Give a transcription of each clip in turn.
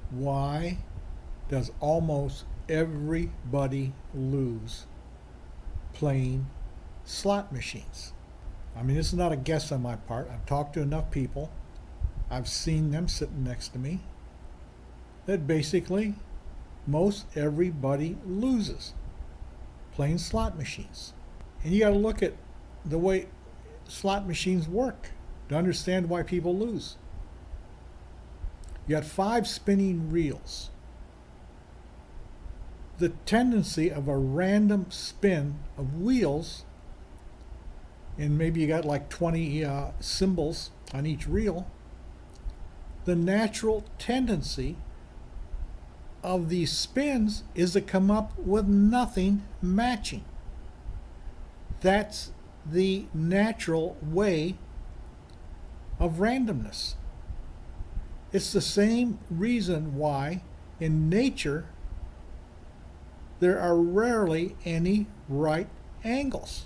Why does almost everybody lose playing slot machines? I mean, this is not a guess on my part. I've talked to enough people, I've seen them sitting next to me, that basically most everybody loses playing slot machines. And you got to look at the way slot machines work to understand why people lose. You got 5 spinning reels. The tendency of a random spin of wheels, and maybe you got like 20 symbols on each reel, the natural tendency of these spins is to come up with nothing matching. That's the natural way of randomness. It's the same reason why in nature there are rarely any right angles.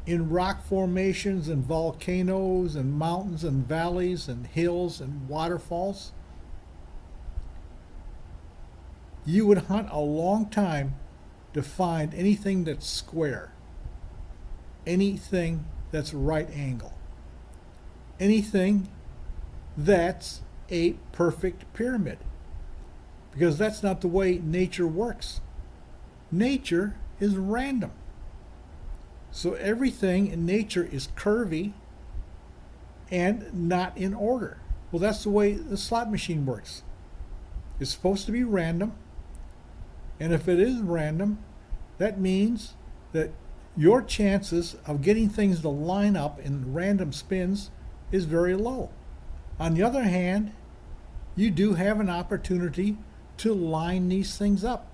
In rock formations and volcanoes and mountains and valleys and hills and waterfalls, you would hunt a long time to find anything that's square, anything that's right angle, anything that's a perfect pyramid. Because that's not the way nature works. Nature is random. So everything in nature is curvy and not in order. Well, that's the way the slot machine works. It's supposed to be random. And if it is random, that means that your chances of getting things to line up in random spins is very low. On the other hand, you do have an opportunity to line these things up.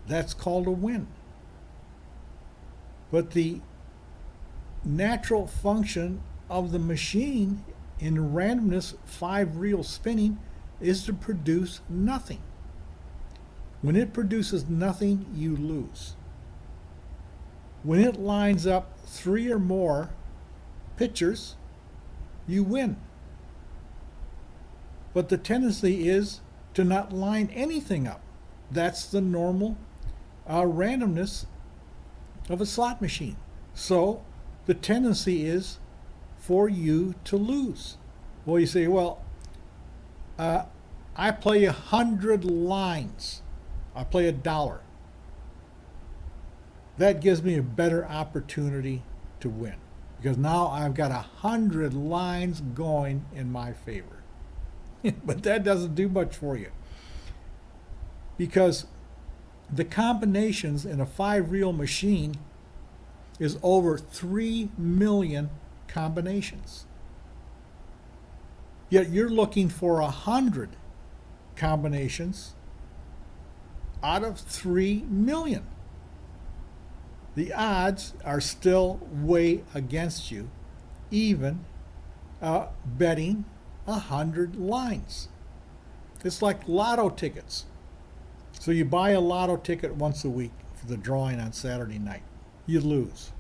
That's called a win. But the natural function of the machine in randomness 5 reel spinning is to produce nothing. When it produces nothing, you lose. When it lines up 3 or more pictures, you win. But the tendency is to not line anything up. That's the normal randomness of a slot machine. So the tendency is for you to lose. Well, you say, well, I play 100 lines. I play $1. That gives me a better opportunity to win, because now I've got 100 lines going in my favor. But that doesn't do much for you, because the combinations in a 5 reel machine is over 3 million combinations. Yet you're looking for 100 combinations out of 3 million. The odds are still way against you, even betting 100 lines. It's like lotto tickets. So you buy a lotto ticket once a week for the drawing on Saturday night. You lose.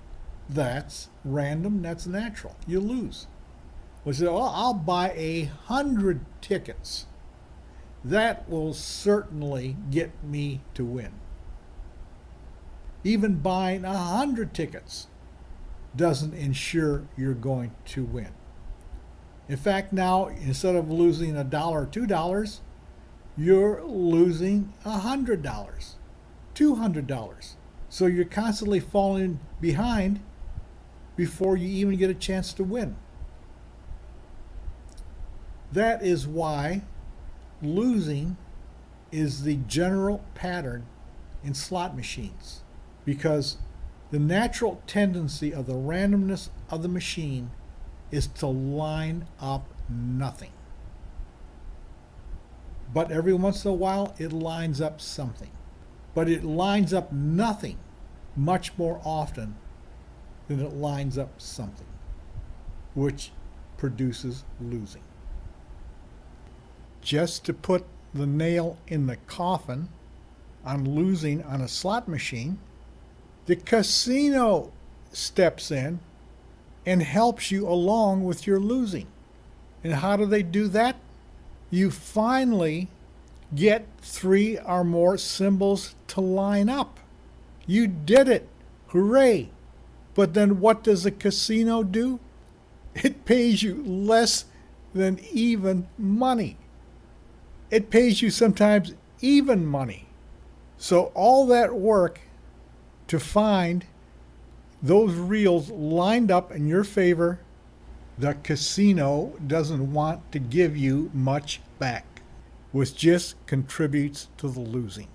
That's random, that's natural. You lose. Well, you say, well, I'll buy 100 tickets. That will certainly get me to win. Even buying 100 tickets doesn't ensure you're going to win. In fact, now, instead of losing $1 or $2, you're losing $100, $200. So you're constantly falling behind before you even get a chance to win. That is why losing is the general pattern in slot machines, because the natural tendency of the randomness of the machine is to line up nothing. But every once in a while it lines up something. But it lines up nothing much more often than it lines up something, which produces losing. Just to put the nail in the coffin on losing on a slot machine, the casino steps in and helps you along with your losing. And how do they do that? You finally get 3 or more symbols to line up. You did it. Hooray. But then what does a casino do? It pays you less than even money. It pays you sometimes even money. So all that work to find those reels lined up in your favor, the casino doesn't want to give you much back, which just contributes to the losing.